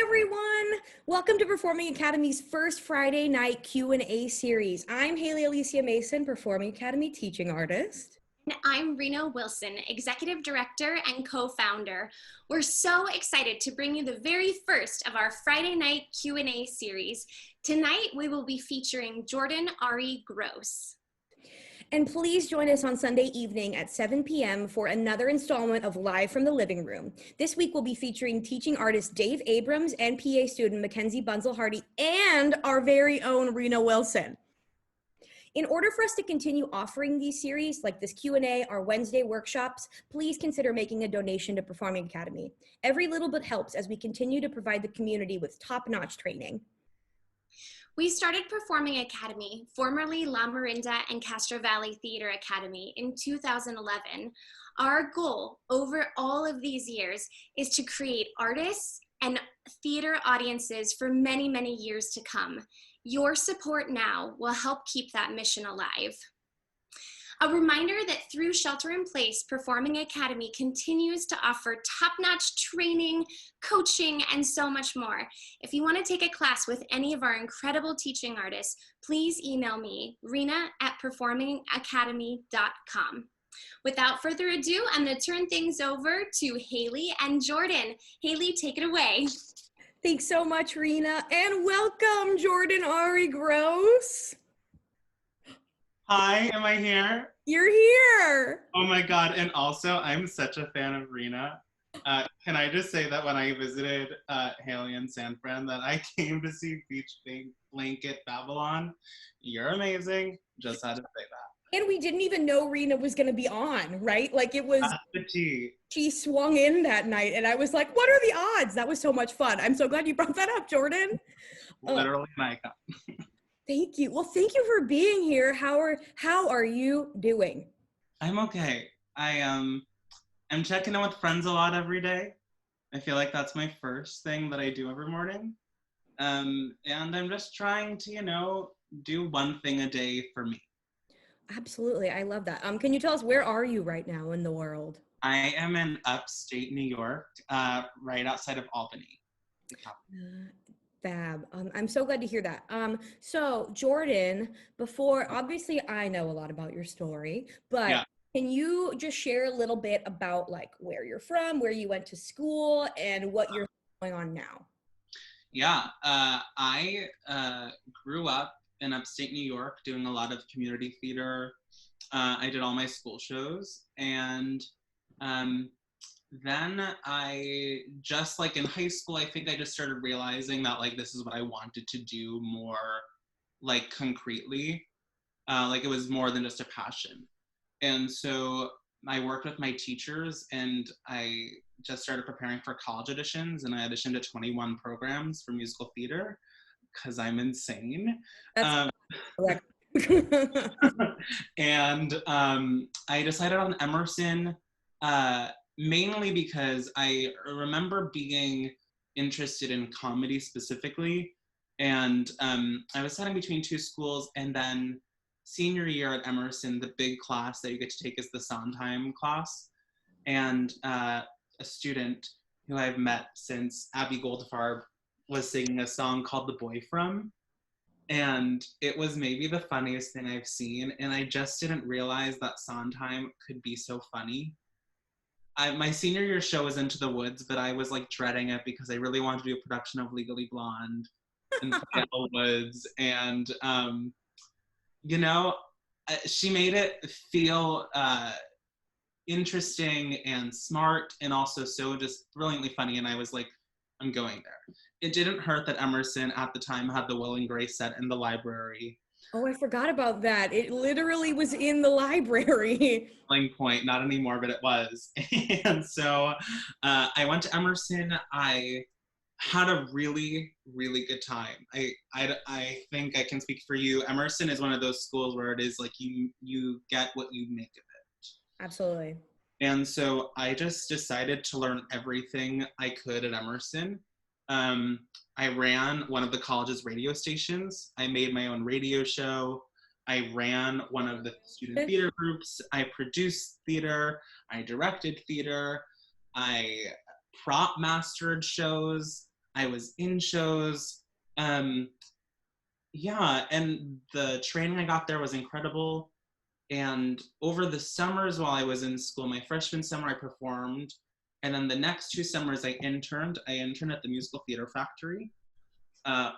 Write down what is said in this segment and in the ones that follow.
everyone. Welcome to Performing Academy's first Friday night Q&A series. I'm Haley Alicia Mason, Performing Academy teaching artist. And I'm Rena Wilson, Executive Director and co-founder. We're so excited to bring you the very first of our Friday night Q&A series. Tonight, we will be featuring Jordan Ari Gross. And please join us on Sunday evening at 7 p.m. for another installment of Live from the Living Room. This week, we'll be featuring teaching artist Dave Abrams and PA student Mackenzie Bunzel-Hardy and our very own Rena Wilson. In order for us to continue offering these series, like this Q&A, our Wednesday workshops, please consider making a donation to Performing Academy. Every little bit helps as we continue to provide the community with top-notch training. We started Performing Academy, formerly La Marinda and Castro Valley Theater Academy, in 2011. Our goal over all of these years is to create artists and theater audiences for many, many years to come. Your support now will help keep that mission alive. A reminder that through Shelter in Place, Performing Academy continues to offer top-notch training, coaching, and so much more. If you want to take a class with any of our incredible teaching artists, please email me, rena@performingacademy.com. Without further ado, I'm going to turn things over to Haley and Jordan. Haley, take it away. Thanks so much, Rena, and welcome, Jordan Ari Gross. Hi, am I here? You're here. Oh my God, and also I'm such a fan of Rena. Can I just say that when I visited Haley and San Fran that I came to see Beach Blanket Babylon? You're amazing, just had to say that. And we didn't even know Rena was gonna be on, right? Like it was, The tea. she swung in that night and I was like, what are the odds? That was so much fun. I'm so glad you brought that up, Jordan. Literally an icon. Thank you. Well, thank you for being here. How are you doing? I'm okay. I'm checking in with friends a lot every day. I feel like that's my first thing that I do every morning. And I'm just trying to, do one thing a day for me. Absolutely. I love that. Can you tell us, where are you right now in the world? I am in upstate New York, right outside of Albany. Fab. I'm so glad to hear that. So Jordan, obviously I know a lot about your story, but yeah. Can you just share a little bit about like where you're from, where you went to school, and what you're going on now? Yeah, I grew up in upstate New York doing a lot of community theater. I did all my school shows, and then I just like in high school, I think I just started realizing that like this is what I wanted to do more like concretely. Like it was more than just a passion. And so I worked with my teachers and I just started preparing for college auditions, and I auditioned at 21 programs for musical theater because I'm insane. That's and I decided on Emerson, mainly because I remember being interested in comedy specifically. And I was studying between two schools, and then senior year at Emerson, the big class that you get to take is the Sondheim class. And a student who I've met since, Abby Goldfarb, was singing a song called The Boy From. And it was maybe the funniest thing I've seen. And I just didn't realize that Sondheim could be so funny. My senior year show was Into the Woods, but I was like dreading it because I really wanted to do a production of Legally Blonde and Little Woods. And, she made it feel interesting and smart and also so just brilliantly funny. And I was like, I'm going there. It didn't hurt that Emerson at the time had the Will and Grace set in the library. Oh, I forgot about that. It literally was in the library. Point, not anymore, but it was. And so I went to Emerson. I had a really, really good time. I think I can speak for you. Emerson is one of those schools where it is like you get what you make of it. Absolutely. And so I just decided to learn everything I could at Emerson. I ran one of the college's radio stations. I made my own radio show. I ran one of the student theater groups. I produced theater. I directed theater. I prop mastered shows. I was in shows. Yeah, and the training I got there was incredible. And over the summers while I was in school, my freshman summer I performed, and then the next 2 summers I interned. I interned at the Musical Theater Factory,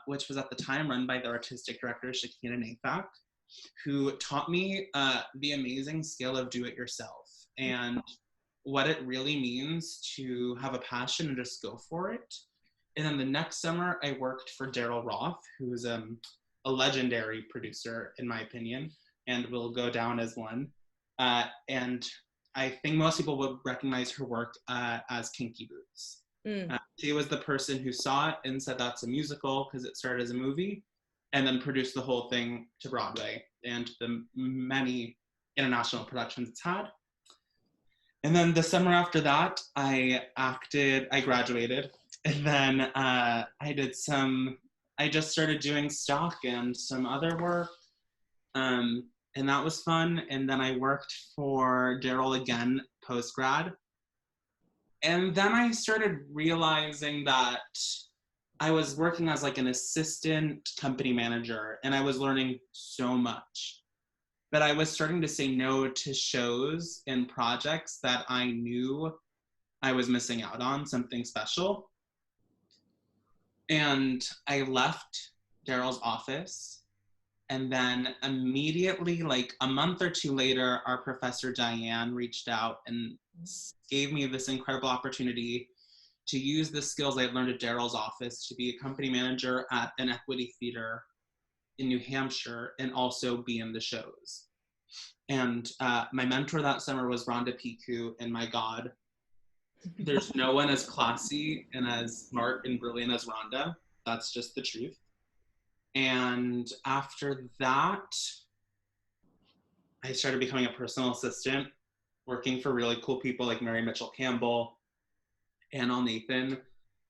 which was at the time run by the artistic director Shakina Nafak, who taught me the amazing skill of do-it-yourself and what it really means to have a passion and just go for it. And then the next summer, I worked for Daryl Roth, who is a legendary producer, in my opinion, and will go down as one. And I think most people would recognize her work as Kinky Boots. She was the person who saw it and said that's a musical because it started as a movie, and then produced the whole thing to Broadway and the many international productions it's had. And then the summer after that, I graduated, and then I just started doing stock and some other work, and that was fun. And then I worked for Daryl again post-grad. And then I started realizing that I was working as like an assistant company manager, and I was learning so much. But I was starting to say no to shows and projects that I knew I was missing out on something special. And I left Daryl's office, and then immediately, like a month or two later, our professor Diane reached out and gave me this incredible opportunity to use the skills I learned at Daryl's office to be a company manager at an equity theater in New Hampshire and also be in the shows. And my mentor that summer was Rhonda Piku, and my God, there's no one as classy and as smart and brilliant as Rhonda. That's just the truth. And after that, I started becoming a personal assistant, working for really cool people like Mary Mitchell Campbell, Annal Nathan,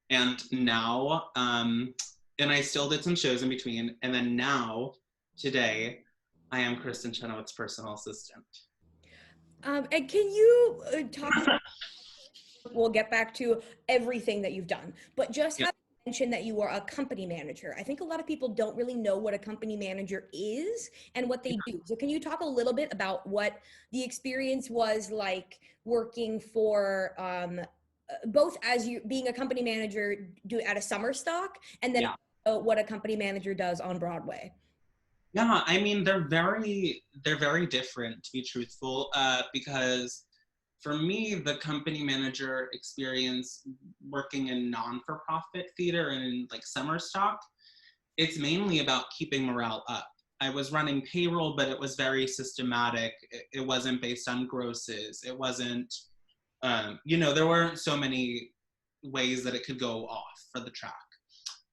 and now, and I still did some shows in between, and then now, today, I am Kristen Chenoweth's personal assistant. And can you talk about, we'll get back to everything that you've done, but just have mentioned that you are a company manager. I think a lot of people don't really know what a company manager is and what they do. So can you talk a little bit about what the experience was like working for both as you being a company manager at a summer stock, and then what a company manager does on Broadway? Yeah, I mean, they're very different, to be truthful, because for me, the company manager experience working in non-for-profit theater and in like summer stock, it's mainly about keeping morale up. I was running payroll, but it was very systematic. It wasn't based on grosses. It wasn't, there weren't so many ways that it could go off for the track.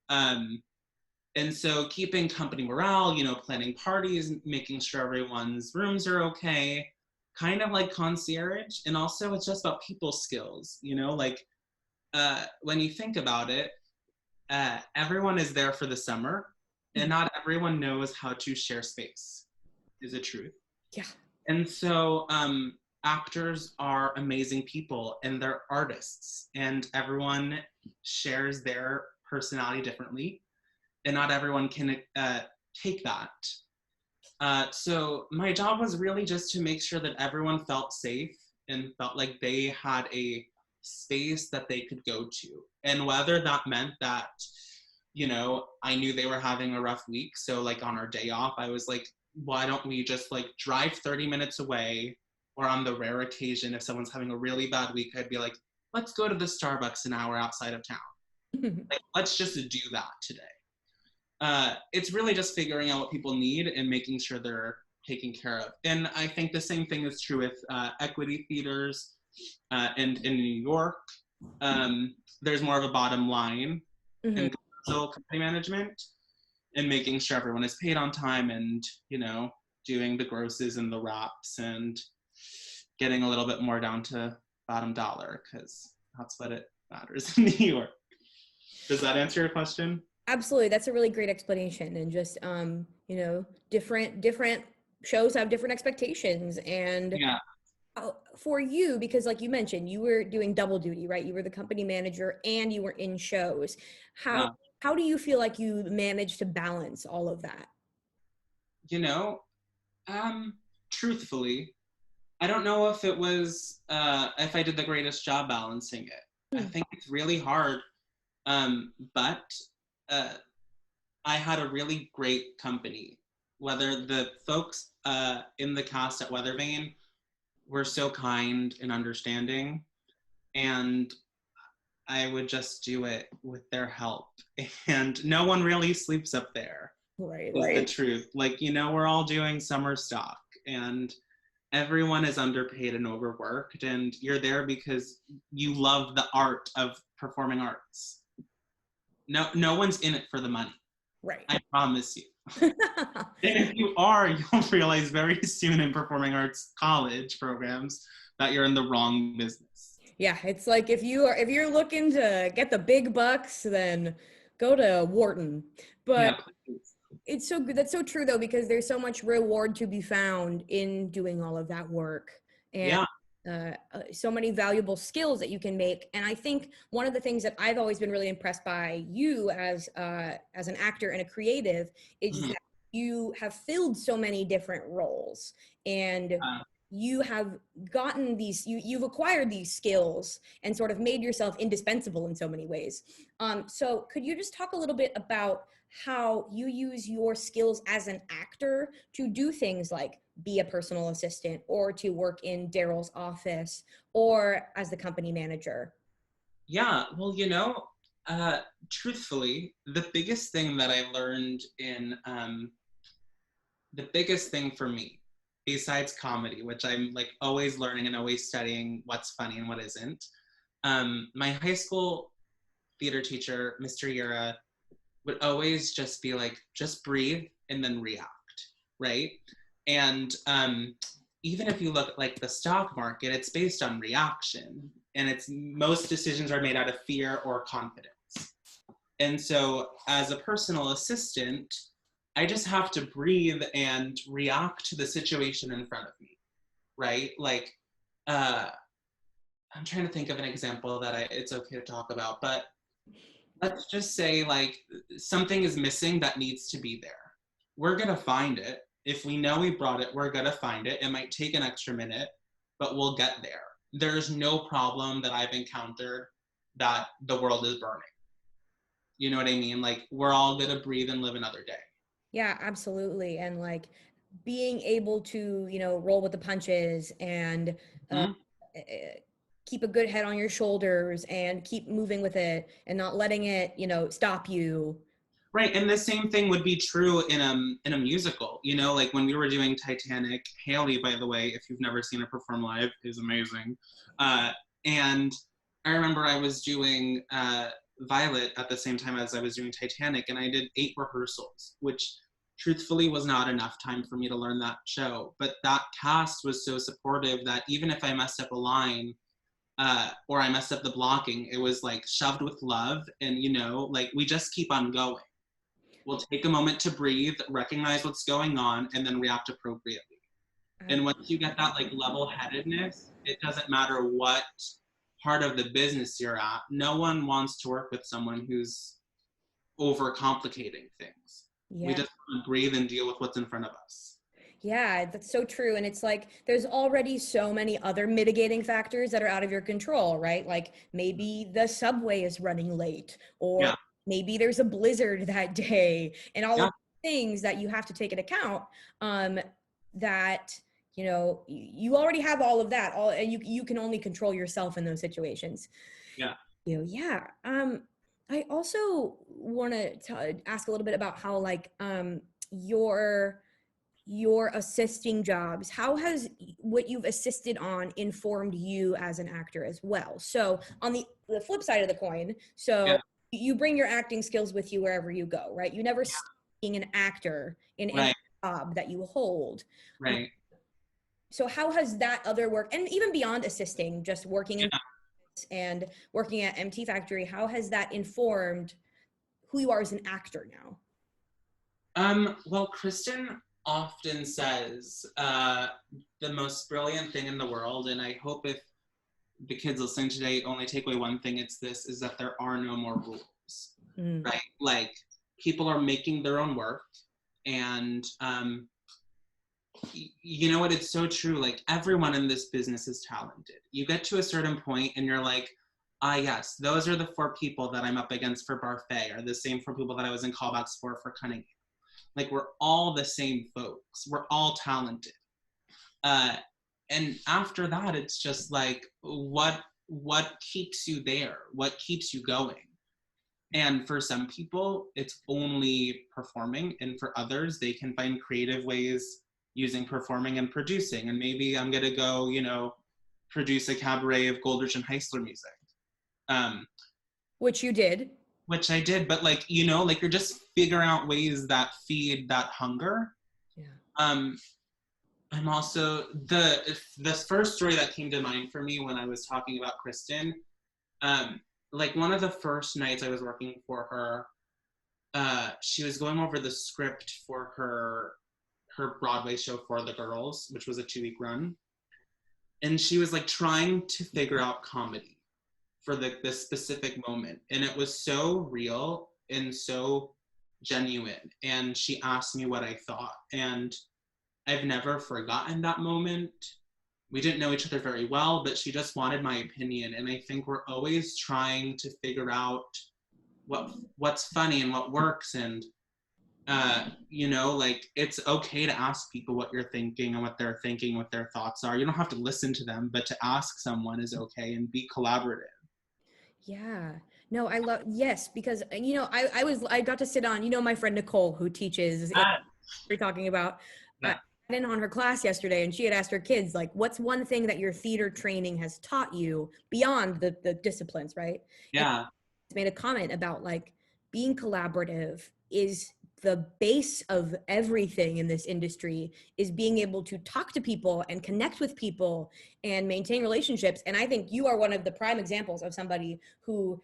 And so keeping company morale, planning parties, making sure everyone's rooms are okay, kind of like concierge. And also it's just about people skills, when you think about it, everyone is there for the summer, and not everyone knows how to share space, is the truth. Yeah. And so actors are amazing people, and they're artists, and everyone shares their personality differently, and not everyone can take that. So my job was really just to make sure that everyone felt safe and felt like they had a space that they could go to. And whether that meant that, I knew they were having a rough week. So like on our day off, I was like, why don't we just like drive 30 minutes away? Or on the rare occasion, if someone's having a really bad week, I'd be like, let's go to the Starbucks an hour outside of town. Like, let's just do that today. It's really just figuring out what people need and making sure they're taken care of. And I think the same thing is true with equity theaters and in New York. There's more of a bottom line in company management and making sure everyone is paid on time and, doing the grosses and the wraps and getting a little bit more down to bottom dollar, because that's what it matters in New York. Does that answer your question? Absolutely. That's a really great explanation. And just, different shows have different expectations. And For you, because like you mentioned, you were doing double duty, right? You were the company manager and you were in shows. How Yeah. how do you feel like you managed to balance all of that? You know, truthfully, I don't know if it was if I did the greatest job balancing it. I Hmm. think it's really hard. But uh, I had a really great company. Whether the folks in the cast at Weathervane were so kind and understanding, and I would just do it with their help. And no one really sleeps up there, Right. is the truth. Like, we're all doing summer stock, and everyone is underpaid and overworked, and you're there because you love the art of performing arts. No one's in it for the money. Right. I promise you. And if you are, you'll realize very soon in performing arts college programs that you're in the wrong business. Yeah, it's like if you're looking to get the big bucks, then go to Wharton. But Yeah, please. it's so good. That's so true though, because there's so much reward to be found in doing all of that work, and Yeah. so many valuable skills that you can make. And I think one of the things that I've always been really impressed by you as an actor and a creative is Mhm. that you have filled so many different roles, and Uh, you have gotten you've acquired these skills and sort of made yourself indispensable in so many ways. So could you just talk a little bit about how you use your skills as an actor to do things like be a personal assistant or to work in Daryl's office or as the company manager? yeah, well, uh, truthfully, the biggest thing that I learned the biggest thing for me, besides comedy, which I'm like always learning and always studying what's funny and what isn't, my high school theater teacher, Mr. Yura, would always just be like, just breathe and then react, right? And even if you look at like the stock market, it's based on reaction, and it's most decisions are made out of fear or confidence. And so, as a personal assistant, I just have to breathe and react to the situation in front of me, right? Like, uh, I'm trying to think of an example that it's okay to talk about, but let's just say like something is missing that needs to be there. We're gonna find it. If we know we brought it, we're gonna find it. It might take an extra minute, but we'll get there. There's no problem that I've encountered that the world is burning. You know what I mean? Like we're all gonna breathe and live another day. Yeah, absolutely. And like being able to, roll with the punches and uh, Hmm. eh, keep a good head on your shoulders and keep moving with it and not letting it, stop you. Right, and the same thing would be true in a musical. Like when we were doing Titanic, Haley, by the way, if you've never seen her perform live, is amazing. And I remember I was doing Violet at the same time as I was doing Titanic, and I did 8 rehearsals, which truthfully was not enough time for me to learn that show. But that cast was so supportive that even if I messed up a line, or I messed up the blocking, it was like shoved with love, and like we just keep on going. We'll take a moment to breathe, recognize what's going on, and then react appropriately. And once you get that like level-headedness, it doesn't matter what part of the business you're at. No one wants to work with someone who's overcomplicating things. We Yeah. just breathe and deal with what's in front of us. Yeah, that's so true. And it's like there's already so many other mitigating factors that are out of your control, right? Like maybe the subway is running late, or Yeah, maybe there's a blizzard that day, and all yeah, of the things that you have to take into account. That you already have all of that. And you can only control yourself in those situations. yeah. Yeah. I also want to ask a little bit about how like your assisting jobs, how has what you've assisted on informed you as an actor as well? So on the flip side of the coin, so Yeah. you bring your acting skills with you wherever you go, right? You never stop being an actor in any Right, job that you hold. Um, right. so how has that other work, and even beyond assisting, just working in Yeah. and working at MT Factory, how has that informed who you are as an actor now? Well, Kristen, often says the most brilliant thing in the world, and I hope if the kids listening today only take away one thing, it's this, is that there are no more rules, right? Like, people are making their own work, and you know what, it's so true. Like, everyone in this business is talented. You get to a certain point and you're like, ah, yes, those are the 4 people that I'm up against for Barfay, or the same 4 people that I was in callbacks for Cunningham. Like, we're all the same folks. We're all talented. And after that, it's just like, what keeps you there? What keeps you going? And for some people, it's only performing. And for others, they can find creative ways using performing and producing. And maybe I'm gonna go, you know, produce a cabaret of Goldrich and Heisler music. Which you did. Which I did, but like, you know, like, you're just figuring out ways that feed that hunger. Yeah. I'm also, the first story that came to mind for me when I was talking about Kristen, like, one of the first nights I was working for her, she was going over the script for her Broadway show For the Girls, which was a 2-week run. And she was like trying to figure out comedy for this specific moment. And it was so real and so genuine. And she asked me what I thought. And I've never forgotten that moment. We didn't know each other very well, but she just wanted my opinion. And I think we're always trying to figure out what's funny and what works. And, you know, like, it's okay to ask people what you're thinking and what they're thinking, what their thoughts are. You don't have to listen to them, but to ask someone is okay, and be collaborative. Yeah. No, I love, yes, because, you know, I got to sit on, you know, my friend Nicole, who teaches, we're talking about, in on her class yesterday, and she had asked her kids, like, what's one thing that your theater training has taught you beyond the disciplines, right? Yeah. And made a comment about, like, being collaborative is the base of everything in this industry, is being able to talk to people and connect with people and maintain relationships. And I think you are one of the prime examples of somebody who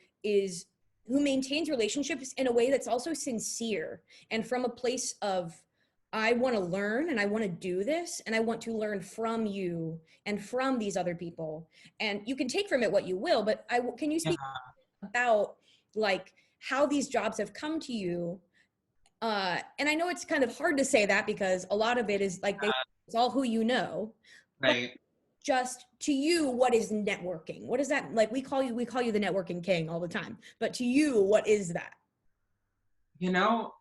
maintains relationships in a way that's also sincere, and from a place of, I want to learn and I want to do this and I want to learn from you and from these other people. And you can take from it what you will, but can you speak about, like, how these jobs have come to you? And I know it's kind of hard to say that because a lot of it is like, it's all who you know. Right. Just to you, what is networking? What is that? Like, we call you the networking king all the time, but to you, what is that? You know,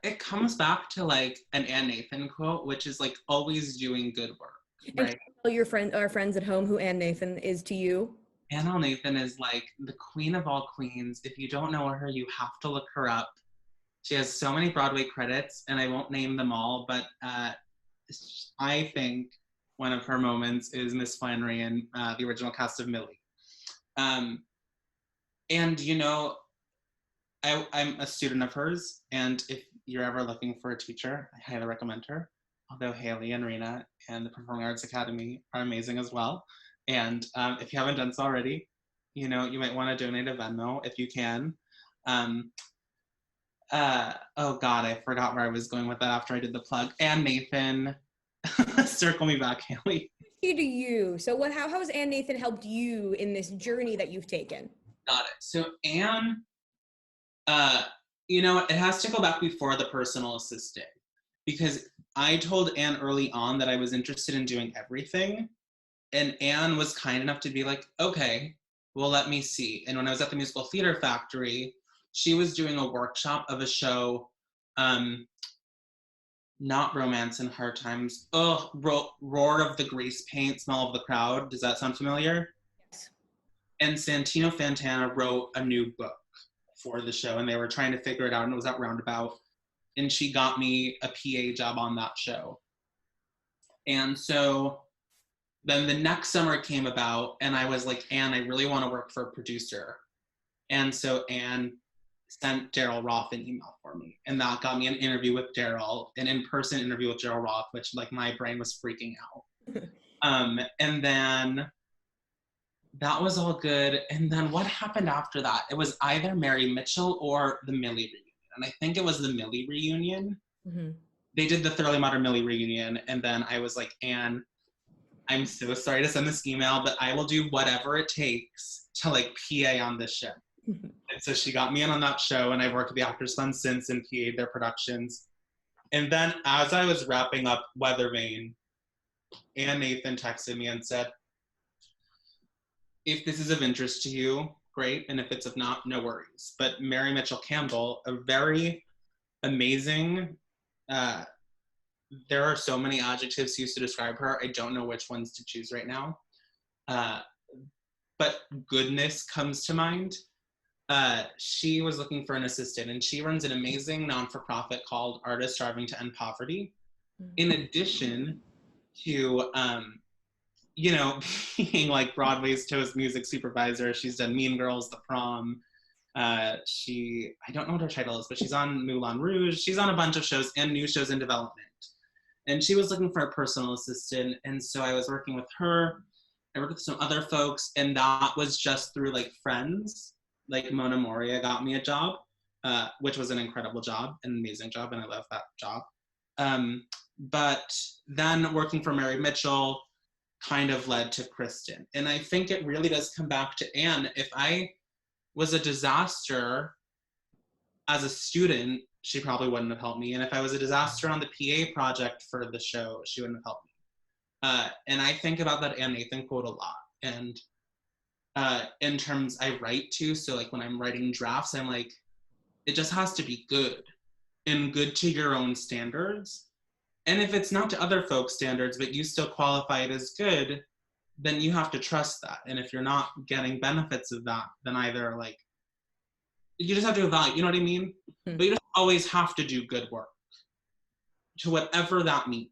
it comes back to, like, an Ann Nathan quote, which is, like, always doing good work, right? And our friends at home who Ann Nathan is to you. Ann Nathan is, like, the queen of all queens. If you don't know her, you have to look her up. She has so many Broadway credits, and I won't name them all, but I think one of her moments is Miss Flannery in the original cast of Millie. And, you know, I'm a student of hers, and if you're ever looking for a teacher, I highly recommend her. Although Haley and Rena and the Performing Arts Academy are amazing as well. And if you haven't done so already, you know, you might want to donate a Venmo if you can. Oh God, I forgot where I was going with that after I did the plug. And Nathan, circle me back, Haley. To you. So how has Ann Nathan helped you in this journey that you've taken? Got it. So Ann, you know, it has to go back before the personal assistant, because I told Ann early on that I was interested in doing everything. And Ann was kind enough to be like, okay, well, let me see. And when I was at the Musical Theater Factory, she was doing a workshop of a show, not Romance in Hard Times. Oh, Roar of the Grease Paint, Smell of the Crowd. Does that sound familiar? Yes. And Santino Fontana wrote a new book for the show, and they were trying to figure it out, and it was at Roundabout. And she got me a PA job on that show. And so then the next summer came about, and I was like, Ann, I really want to work for a producer. And so Ann sent Daryl Roth an email for me, and that got me an interview with Daryl, an in-person interview with Daryl Roth, which, like, my brain was freaking out. And then that was all good. And then what happened after that? It was either Mary Mitchell or the Millie reunion. And I think it was the Millie reunion. Mm-hmm. they did the Thoroughly Modern Millie reunion, and then I was like, Anne, I'm so sorry to send this email, but I will do whatever it takes to like PA on this show. And so she got me in on that show, and I've worked with the Actors Fund since and PA'd their productions. And then as I was wrapping up Weather Vane, Ann Nathan texted me and said, if this is of interest to you, great. And if it's of not, no worries. But Mary Mitchell Campbell, a very amazing, there are so many adjectives used to describe her. I don't know which ones to choose right now. But goodness comes to mind. She was looking for an assistant, and she runs an amazing non-for-profit called Artists Striving to End Poverty. In addition to, you know, being like Broadway's Toast music supervisor, she's done Mean Girls, The Prom. I don't know what her title is, but she's on Moulin Rouge. She's on a bunch of shows and new shows in development. And she was looking for a personal assistant, and so I was working with her. I worked with some other folks, and that was just through like friends. Like Mona Moria got me a job, which was an incredible job, an amazing job, and I love that job. But then working for Mary Mitchell kind of led to Kristen. And I think it really does come back to Anne. If I was a disaster as a student, she probably wouldn't have helped me. And if I was a disaster on the PA project for the show, she wouldn't have helped me. And I think about that Ann Nathan quote a lot. And in terms I write to, so like when I'm writing drafts, I'm like, it just has to be good and good to your own standards. And if it's not to other folks' standards, but you still qualify it as good, then you have to trust that. And if you're not getting benefits of that, then either like, you just have to evaluate, you know what I mean? But you don't always have to do good work to whatever that means,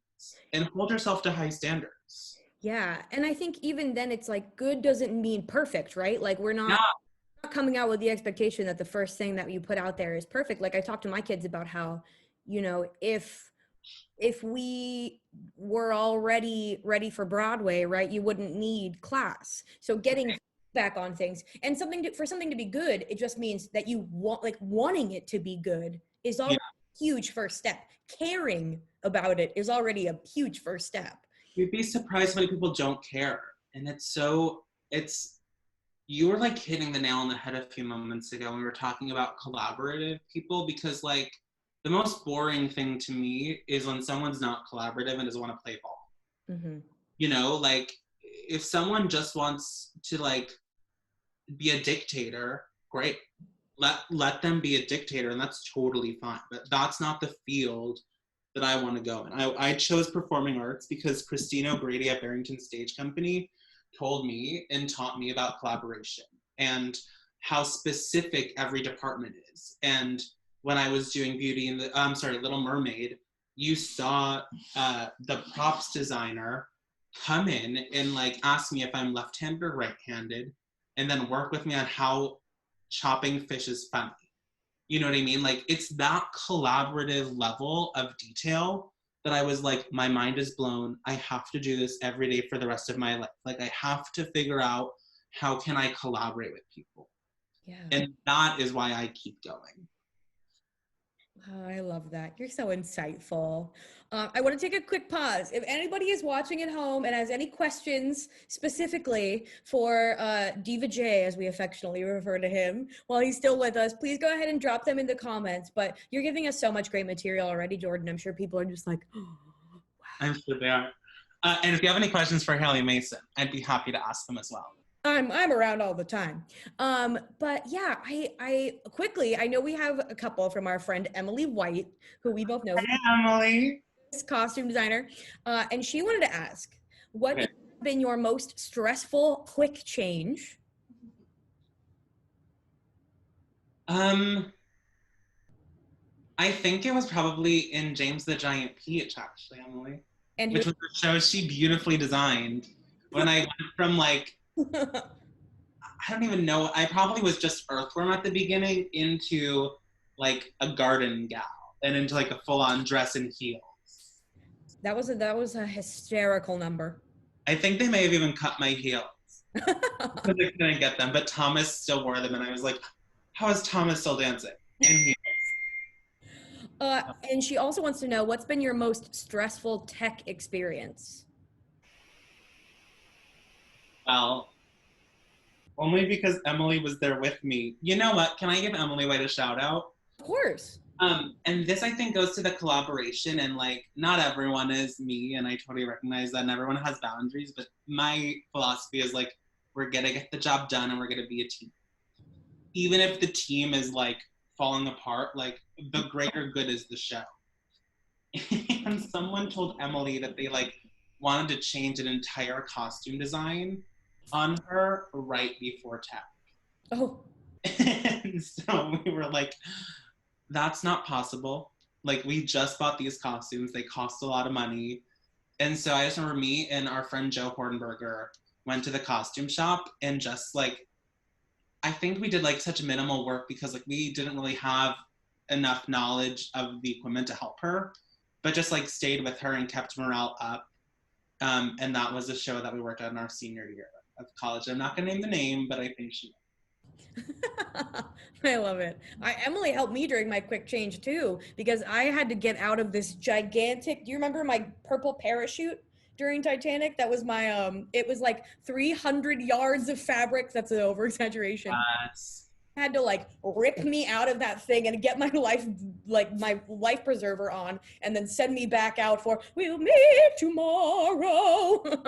and hold yourself to high standards. Yeah. And I think even then it's like good doesn't mean perfect, right? Like we're not coming out with the expectation that the first thing that you put out there is perfect. Like I talk to my kids about how, you know, if we were already ready for Broadway, right, you wouldn't need class. So getting back on things and for something to be good, it just means that you want, like wanting it to be good is already a huge first step. Caring about it is already a huge first step. You'd be surprised how many people don't care. And you were like hitting the nail on the head a few moments ago when we were talking about collaborative people, because like the most boring thing to me is when someone's not collaborative and doesn't want to play ball. Mm-hmm. You know, like if someone just wants to like be a dictator, great. Let them be a dictator, and that's totally fine. But that's not the field that I want to go in. I chose performing arts because Christine O'Grady at Barrington Stage Company told me and taught me about collaboration and how specific every department is. And when I was doing Little Mermaid, you saw the props designer come in and like ask me if I'm left-handed or right-handed, and then work with me on how chopping fish is funny. You know what I mean? Like it's that collaborative level of detail that I was like, my mind is blown. I have to do this every day for the rest of my life. Like I have to figure out how can I collaborate with people. Yeah. And that is why I keep going. Oh, I love that. You're so insightful. I want to take a quick pause. If anybody is watching at home and has any questions specifically for Diva J, as we affectionately refer to him, while he's still with us, please go ahead and drop them in the comments. But you're giving us so much great material already, Jordan. I'm sure people are just like, oh, wow. I'm sure they are. And if you have any questions for Haley Mason, I'd be happy to ask them as well. I'm around all the time. But yeah, I know we have a couple from our friend Emily White, who we both know. Hi, Emily. Costume designer. And she wanted to ask, what has been your most stressful quick change? I think it was probably in James the Giant Peach, actually, Emily. Which was a show she beautifully designed. When I went from like, I don't even know, I probably was just Earthworm at the beginning into like a garden gal and into like a full-on dress and heels. That was a hysterical number. I think they may have even cut my heels because I couldn't get them, but Thomas still wore them, and I was like, how is Thomas still dancing in heels? And she also wants to know, what's been your most stressful tech experience? Well, only because Emily was there with me. You know what? Can I give Emily White a shout out? Of course. And this I think goes to the collaboration, and like not everyone is me, and I totally recognize that, and everyone has boundaries, but my philosophy is like we're gonna get the job done and we're gonna be a team. Even if the team is like falling apart, like the greater good is the show. And someone told Emily that they like wanted to change an entire costume design on her right before tech. Oh, And so we were like, that's not possible. Like, we just bought these costumes, they cost a lot of money. And so I just remember me and our friend Joe Hordenberger went to the costume shop and just like, I think we did like such minimal work because like we didn't really have enough knowledge of the equipment to help her, but just like stayed with her and kept morale up. And that was a show that we worked on in our senior year of college. I'm not gonna name the name, but I think she. I love it. Emily helped me during my quick change too, because I had to get out of this gigantic. Do you remember my purple parachute during Titanic? That was my it was like 300 yards of fabric. That's an over exaggeration. Yes. Had to like rip me out of that thing and get my life, like my life preserver on, and then send me back out for we'll meet tomorrow. Oh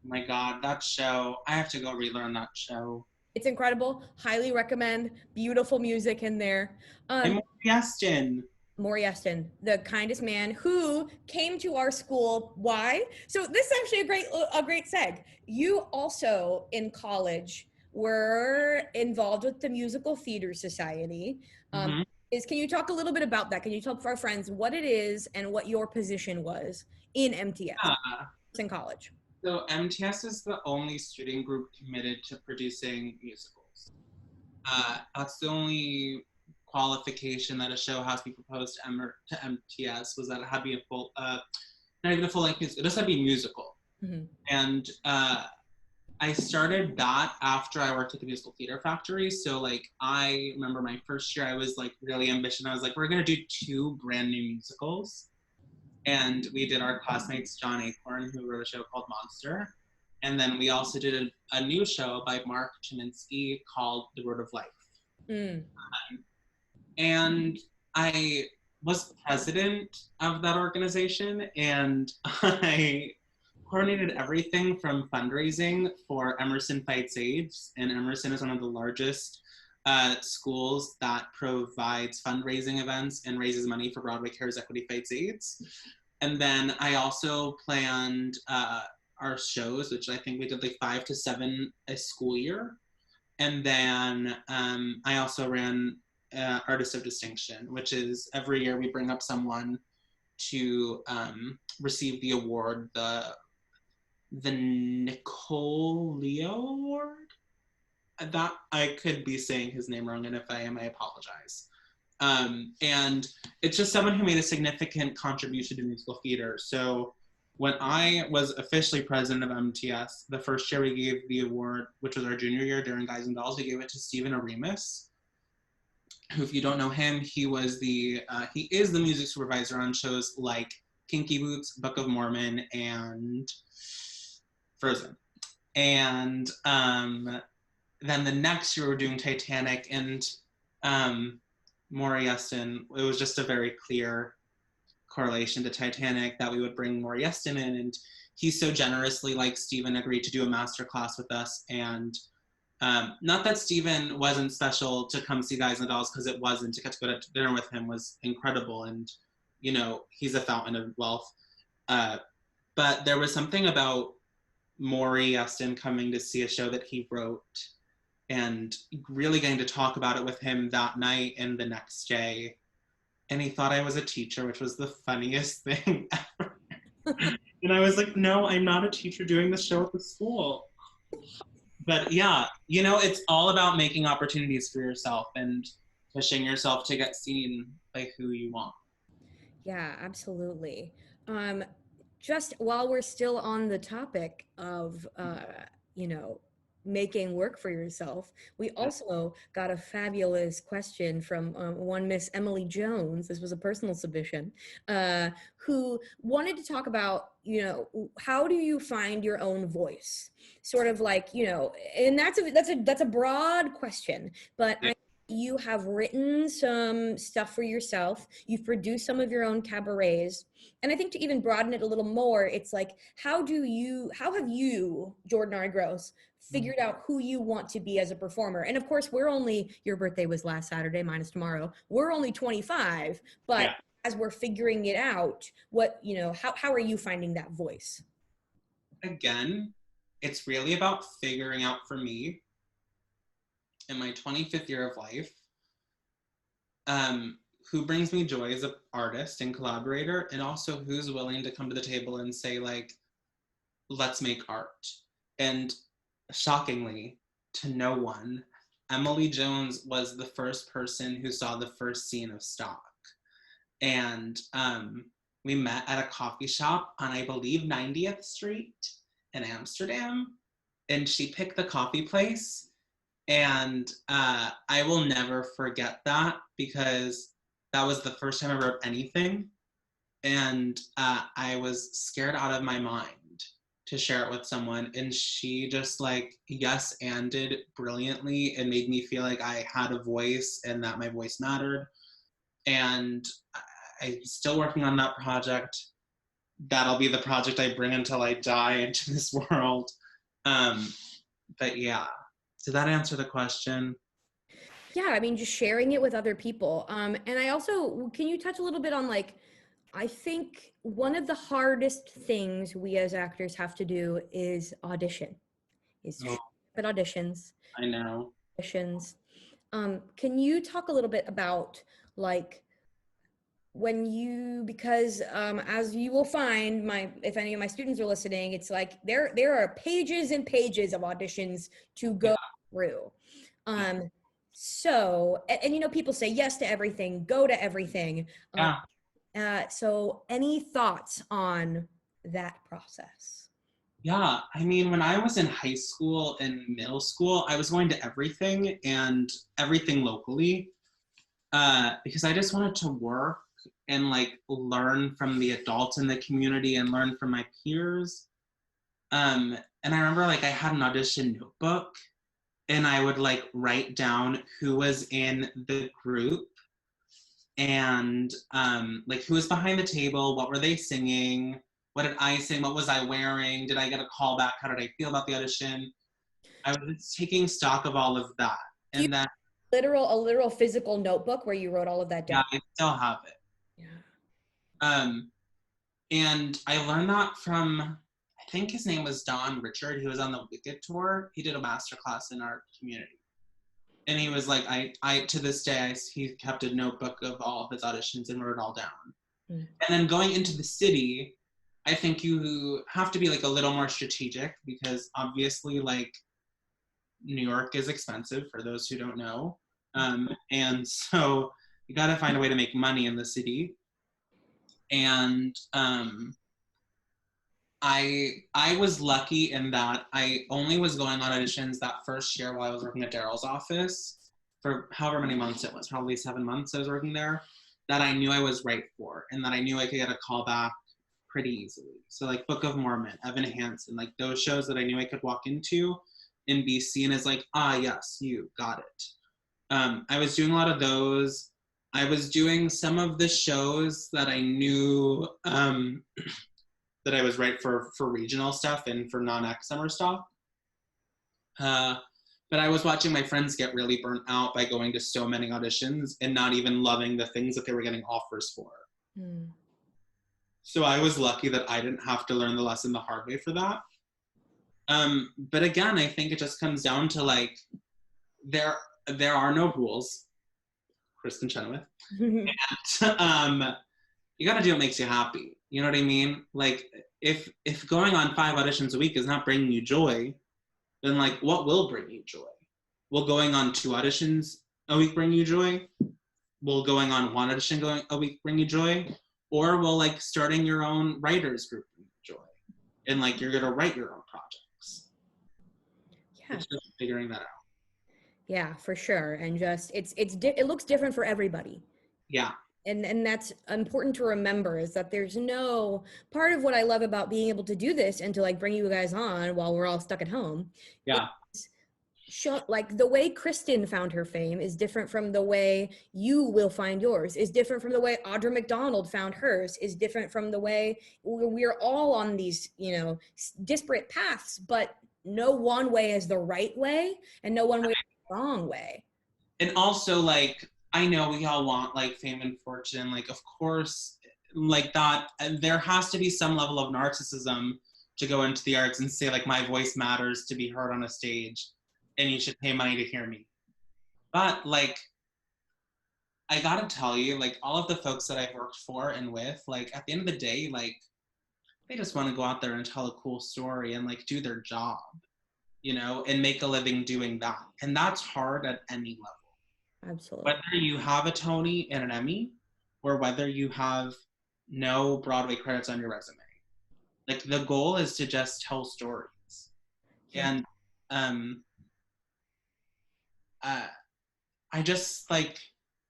my God, that show. I have to go relearn that show. It's incredible. Highly recommend. Beautiful music in there. I'm Yestin. Maury Eston, the kindest man who came to our school. Why? So this is actually a great seg. You also in college were involved with the Musical Theater Society. Mhm. Can you talk a little bit about that? Can you tell our friends what it is and what your position was in MTS Yeah. in college? So MTS is the only student group committed to producing musicals. That's the only qualification that a show has to be proposed to MTS, was that it had to be a full, not even a full length musical, it just had to be musical. Mm-hmm. And I started that after I worked at the Musical Theater Factory. So like I remember my first year, I was like really ambitious. I was like, we're gonna do 2 brand new musicals. And we did our classmates John Acorn, who wrote a show called Monster. And then we also did a new show by Mark Cheminsky called The Road of Life. Mm. And I was president of that organization, and I coordinated everything from fundraising for Emerson Fights AIDS. And Emerson is one of the largest schools that provides fundraising events and raises money for Broadway Cares Equity Fights AIDS. And then I also planned our shows, which I think we did like 5 to 7 a school year. And then I also ran Artist of Distinction, which is every year we bring up someone to receive the award, the Nicole Leo Award. That I could be saying his name wrong, and if I am, I apologize. And it's just someone who made a significant contribution to musical theater. So when I was officially president of MTS, the first year we gave the award, which was our junior year during Guys and Dolls, we gave it to Stephen Aremus, who, if you don't know him, he is the music supervisor on shows like Kinky Boots, Book of Mormon, and Frozen. And then the next year we were doing Titanic, and Maury Yeston, it was just a very clear correlation to Titanic that we would bring Maury Yeston in, and he so generously, like Stephen, agreed to do a master class with us. And not that Stephen wasn't special to come see Guys and Dolls, because it wasn't. To get to go to dinner with him was incredible, and you know, he's a fountain of wealth. But there was something about Maury Yeston coming to see a show that he wrote and really getting to talk about it with him that night and the next day. And he thought I was a teacher, which was the funniest thing ever. And I was like, no, I'm not a teacher doing this show at the school. But yeah, you know, it's all about making opportunities for yourself and pushing yourself to get seen by who you want. Yeah, absolutely. Just while we're still on the topic of, you know, making work for yourself. We also got a fabulous question from one Miss Emily Jones. This was a personal submission, who wanted to talk about, how do you find your own voice? Sort of like, and that's a broad question, but Yeah. you have written some stuff for yourself. You've produced some of your own cabarets. And I think to even broaden it a little more, it's like, how have you, Jordan R. Gross, figured out who you want to be as a performer? And of course, your birthday was last Saturday, mine is tomorrow. We're only 25, but Yeah. as we're figuring it out, how are you finding that voice? Again, it's really about figuring out for me in my 25th year of life, who brings me joy as an artist and collaborator, and also who's willing to come to the table and say, like, let's make art. And shockingly, to no one, Emily Jones was the first person who saw the first scene of Stock. And we met at a coffee shop on, I believe, 90th Street in Amsterdam. And she picked the coffee place. And I will never forget that, because that was the first time I wrote anything. And I was scared out of my mind to share it with someone. And she just like, yes, and did brilliantly, and made me feel like I had a voice and that my voice mattered. And I'm still working on that project. That'll be the project I bring until I die into this world. But yeah. Did that answer the question? Yeah, I mean, just sharing it with other people. And I also, can you touch a little bit on, like, I think one of the hardest things we as actors have to do is audition, Oh, at auditions. I know. Auditions. Can you talk a little bit about, like, because as you will find, if any of my students are listening, it's like there are pages and pages of auditions to go through. So, and people say yes to everything, go to everything. So any thoughts on that process? Yeah, I mean, when I was in high school and middle school, I was going to everything, and everything locally, because I just wanted to work and like learn from the adults in the community and learn from my peers. And I remember like I had an audition notebook, and I would like write down who was in the group, and like who was behind the table, what were they singing, what did I sing, what was I wearing, did I get a call back, how did I feel about the audition. I was taking stock of all of that. And then a literal physical notebook where you wrote all of that down? Yeah, I still have it. Yeah. And I learned that from, I think his name was Don Richard, who was on the Wicked tour. He did a masterclass in our community. And he was like, I to this day, he kept a notebook of all of his auditions and wrote it all down. And then going into the city, I think you have to be like a little more strategic, because obviously like New York is expensive for those who don't know. And so you got to find a way to make money in the city. And I was lucky in that I only was going on auditions that first year while I was working at Daryl's office for however many months it was, probably 7 months I was working there, that I knew I was right for, and that I knew I could get a call back pretty easily. So like Book of Mormon, Evan Hansen, like those shows that I knew I could walk into and be seen as like, yes, you got it. I was doing a lot of those. I was doing some of the shows that I knew that I was right for regional stuff and for non-act summer stuff. But I was watching my friends get really burnt out by going to so many auditions and not even loving the things that they were getting offers for. So I was lucky that I didn't have to learn the lesson the hard way for that. But again, I think it just comes down to like, there are no rules, Kristen Chenoweth. And you gotta do what makes you happy. You know what I mean? Like if going on 5 auditions a week is not bringing you joy, then like what will bring you joy? Will going on 2 auditions a week bring you joy? Will going on 1 audition a week bring you joy? Or will like starting your own writers group bring you joy? And like you're gonna write your own projects. It's just figuring that out. Yeah, for sure. And just it looks different for everybody. Yeah. And that's important to remember, is that there's no part of what I love about being able to do this and to like bring you guys on while we're all stuck at home. Yeah. Show, like the way Kristen found her fame is different from the way you will find yours, is different from the way Audra McDonald found hers, is different from the way we're all on these, you know, disparate paths, but no one way is the right way and no one way is the wrong way. And also, like, I know we all want like fame and fortune, like, of course, like that, there has to be some level of narcissism to go into the arts and say like my voice matters to be heard on a stage and you should pay money to hear me. But like, I gotta tell you, like, all of the folks that I've worked for and with, like, at the end of the day, like, they just want to go out there and tell a cool story and like do their job, you know, and make a living doing that. And that's hard at any level. Absolutely. Whether you have a Tony and an Emmy or whether you have no Broadway credits on your resume. Like, the goal is to just tell stories. Yeah. And I just, like,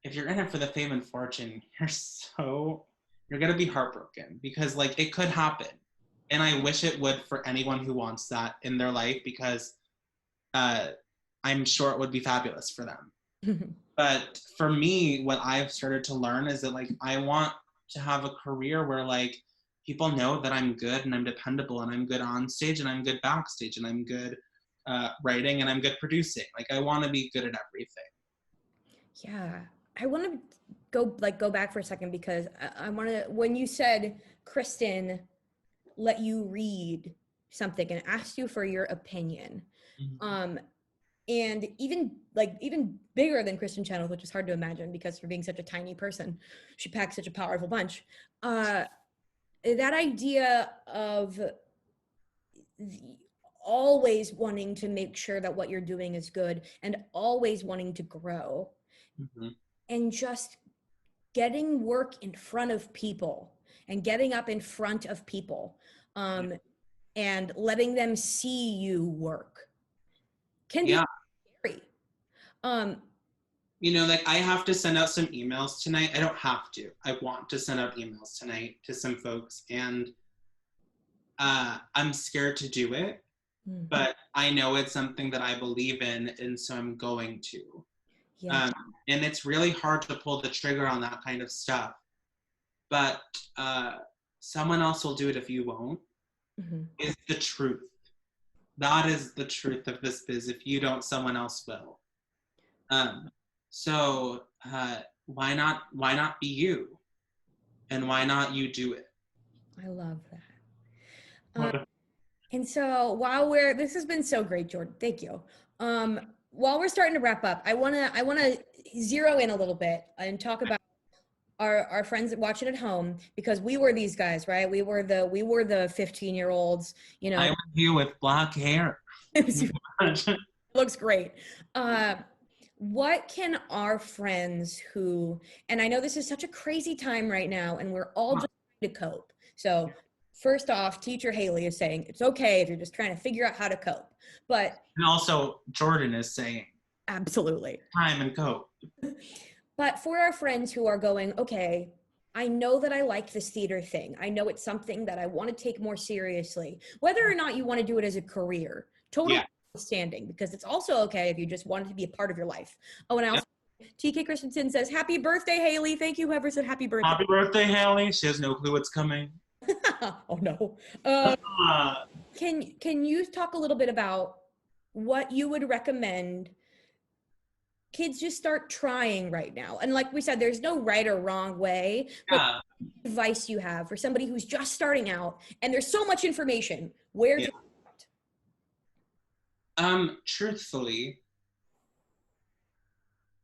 if you're in it for the fame and fortune, you're gonna be heartbroken because, like, it could happen. And I wish it would for anyone who wants that in their life, because I'm sure it would be fabulous for them. But for me, what I've started to learn is that, like, I want to have a career where, like, people know that I'm good and I'm dependable and I'm good on stage and I'm good backstage and I'm good writing and I'm good producing. Like, I want to be good at everything. Yeah, I want to go back for a second, because I want to, when you said Kristen let you read something and asked you for your opinion, Mm-hmm. and even bigger than Kristen Channels, which is hard to imagine because for being such a tiny person, she packs such a powerful punch. That idea of always wanting to make sure that what you're doing is good and always wanting to grow, Mm-hmm. and just getting work in front of people and getting up in front of people, and letting them see you work can be scary. You know, like, I have to send out some emails tonight. I don't have to. I want to send out emails tonight to some folks, and I'm scared to do it, but I know it's something that I believe in, and so I'm going to. Yeah. And it's really hard to pull the trigger on that kind of stuff, but someone else will do it if you won't, is the truth. That is the truth of this biz. If you don't, someone else will. So why not be you? And why not you do it? I love that. And so this has been so great, Jordan. Thank you. While we're starting to wrap up, I wanna zero in a little bit and talk about our friends watching at home, because we were these guys, right? We were the 15-year-olds, you know. I was you with black hair. It looks great. What can our friends who, and I know this is such a crazy time right now and we're all just trying to cope. So first off, teacher Haley is saying it's okay if you're just trying to figure out how to cope. But and also Jordan is saying absolutely time and cope. But for our friends who are going, okay, I know that I like this theater thing. I know it's something that I want to take more seriously, whether or not you want to do it as a career. Totally standing, because it's also okay if you just want it to be a part of your life. Oh, and also, TK Christensen says, happy birthday, Haley. Thank you, whoever said happy birthday. Happy birthday, Haley. She has no clue what's coming. Oh, no. Can you talk a little bit about what you would recommend kids just start trying right now? And like we said, there's no right or wrong way, but advice you have for somebody who's just starting out and there's so much information, where to start? Truthfully,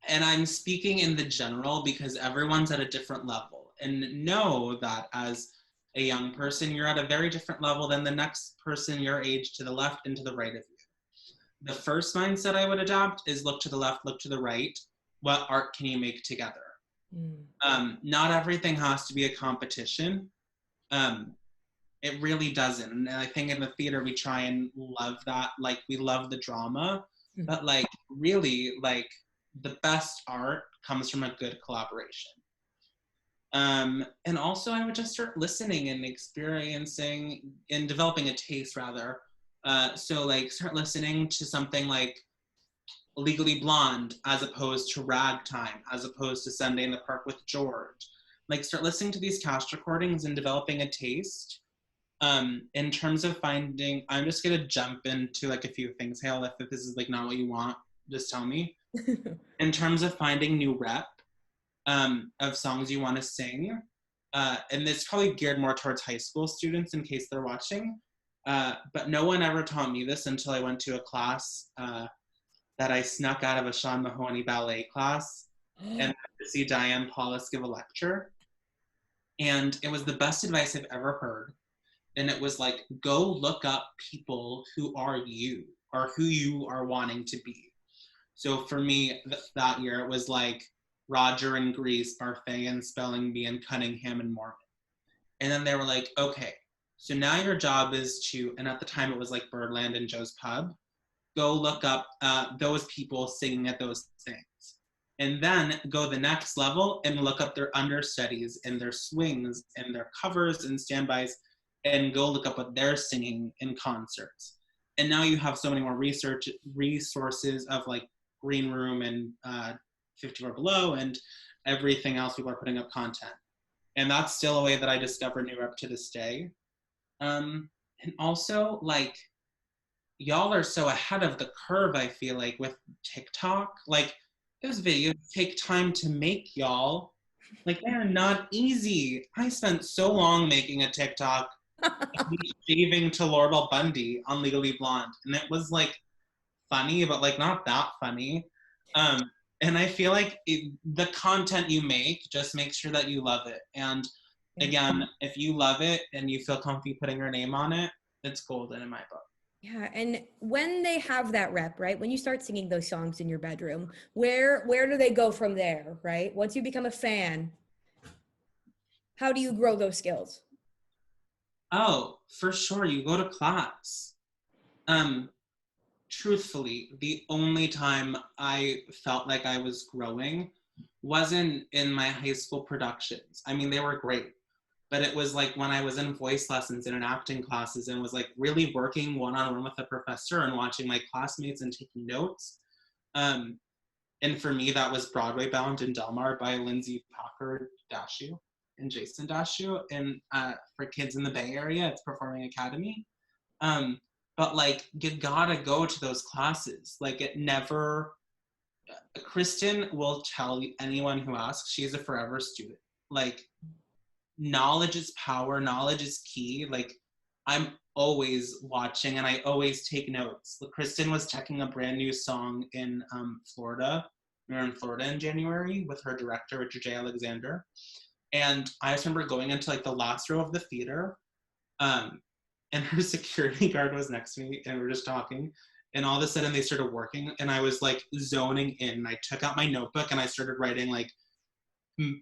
and I'm speaking in the general because everyone's at a different level, and know that as a young person, you're at a very different level than the next person your age to the left and to the right of you. The first mindset I would adopt is look to the left, look to the right. What art can you make together? Not everything has to be a competition. It really doesn't. And I think in the theater we try and love that. Like we love the drama, but like really like the best art comes from a good collaboration. And also I would just start listening and experiencing and developing a taste rather. So like start listening to something like Legally Blonde as opposed to Ragtime, as opposed to Sunday in the Park with George. Like start listening to these cast recordings and developing a taste. In terms of finding, I'm just gonna jump into like a few things, Hale, if this is like not what you want, just tell me. In terms of finding new rep of songs you want to sing, and it's probably geared more towards high school students in case they're watching, but no one ever taught me this until I went to a class that I snuck out of a Sean Mahoney ballet class and to see Diane Paulus give a lecture. And it was the best advice I've ever heard. And it was like, go look up people who are you or who you are wanting to be. So for me, that year, it was like Roger and Grease, Parfait and Spelling Bee and Cunningham and Mormon. And then they were like, okay, so now your job is to, and at the time it was like Birdland and Joe's Pub, go look up those people singing at those things. And then go the next level and look up their understudies and their swings and their covers and standbys and go look up what they're singing in concerts. And now you have so many more resources of like Green Room and 54 Below and everything else people are putting up content. And that's still a way that I discover new rep to this day. And also like, y'all are so ahead of the curve, I feel like, with TikTok. Like, those videos take time to make, y'all. Like, they're not easy. I spent so long making a TikTok shaving to Laurel Bundy on Legally Blonde. And it was, like, funny, but, like, not that funny. And I feel like the content you make, just make sure that you love it. And, again, if you love it and you feel comfy putting your name on it, it's golden in my book. Yeah, and when they have that rep, right? When you start singing those songs in your bedroom, where do they go from there, right? Once you become a fan, how do you grow those skills? Oh, for sure, you go to class. Truthfully, the only time I felt like I was growing wasn't in my high school productions. I mean, they were great. But it was like when I was in voice lessons and in acting classes and was like really working one-on-one with a professor and watching my classmates and taking notes. And for me, that was Broadway Bound in Delmar by Lindsay Packard Dashu and Jason Dashu. And for kids in the Bay Area, it's Performing Academy. But like, you gotta go to those classes. Like it never, Kristen will tell anyone who asks, she is a forever student. Like, knowledge is power, knowledge is key. Like I'm always watching and I always take notes. Kristen was checking a brand new song in Florida. We were in Florida in January with her director, Richard J. Alexander. And I just remember going into like the last row of the theater and her security guard was next to me and we were just talking. And all of a sudden they started working and I was like zoning in. I took out my notebook and I started writing like,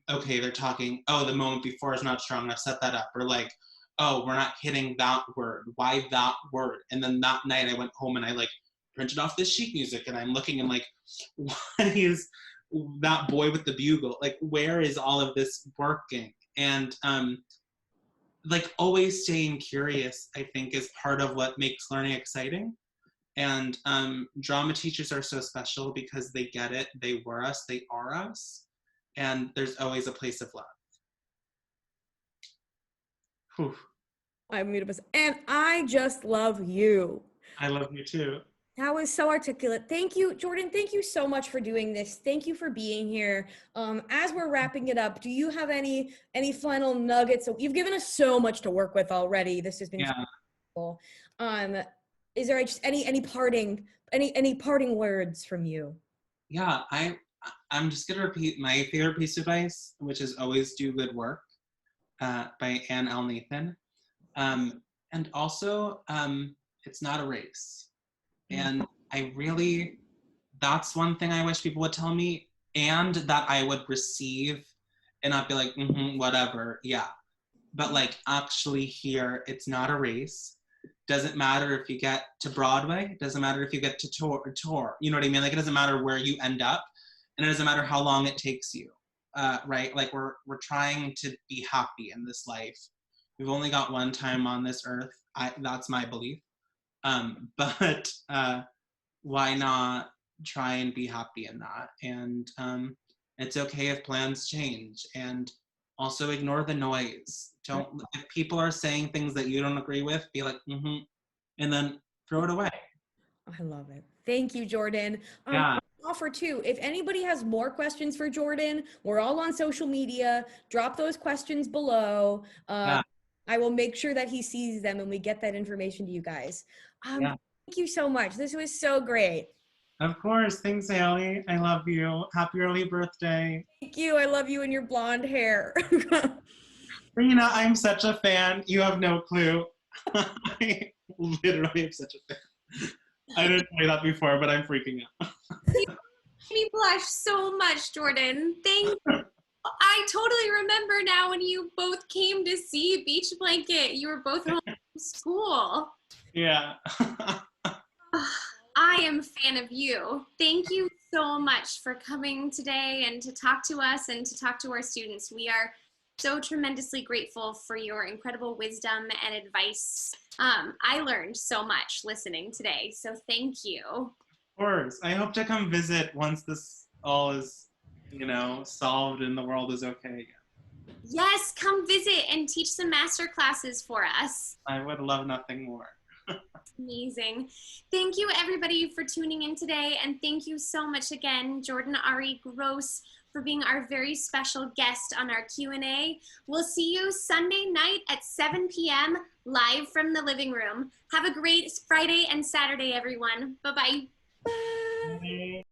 okay, they're talking, oh, the moment before is not strong enough, set that up. Or like, oh, we're not hitting that word. Why that word? And then that night I went home and I like printed off this sheet music and I'm looking and like, what is that boy with the bugle? Like, where is all of this working? And like always staying curious, I think, is part of what makes learning exciting. And drama teachers are so special because they get it. They were us, they are us. And there's always a place of love. Whew. I'm muted, and I just love you. I love you too. That was so articulate. Thank you, Jordan. Thank you so much for doing this. Thank you for being here. As we're wrapping it up, do you have any final nuggets? So you've given us so much to work with already. This has been cool. Is there just any parting words from you? Yeah, I'm just gonna repeat my favorite piece of advice, which is always do good work, by Anne L. Nathan. And also, it's not a race. And that's one thing I wish people would tell me, and that I would receive and not be like, whatever, yeah. but like actually here, it's not a race. Doesn't matter if you get to Broadway. It doesn't matter if you get to tour. You know what I mean? Like it doesn't matter where you end up, and it doesn't matter how long it takes you. Right? Like we're trying to be happy in this life. We've only got one time on this earth. That's my belief. But why not try and be happy in that? And it's okay if plans change. And also ignore the noise. Don't, if people are saying things that you don't agree with, be like, mm-hmm, and then throw it away. I love it. Thank you, Jordan. Yeah. Offer too, if anybody has more questions for Jordan, we're all on social media. Drop those questions below. Yeah. I will make sure that he sees them and we get that information to you guys. Yeah. Thank you so much. This was so great. Of course. Thanks, Haley. I love you. Happy early birthday. Thank you. I love you and your blonde hair. Rena, I'm such a fan. You have no clue. I literally am such a fan. I didn't say that before, but I'm freaking out. You made me blush so much, Jordan. Thank you. I totally remember now when you both came to see Beach Blanket. You were both home from school. Yeah. I am a fan of you. Thank you so much for coming today and to talk to us and to talk to our students. We are so tremendously grateful for your incredible wisdom and advice. I learned so much listening today, so thank you. Of course. I hope to come visit once this all is, solved and the world is okay again. Yes, come visit and teach some master classes for us. I would love nothing more. Amazing. Thank you everybody for tuning in today, and thank you so much again, Jordan Ari Gross, for being our very special guest on our Q&A. We'll see you Sunday night at 7 p.m. live from the living room. Have a great Friday and Saturday, everyone. Bye-bye. Bye.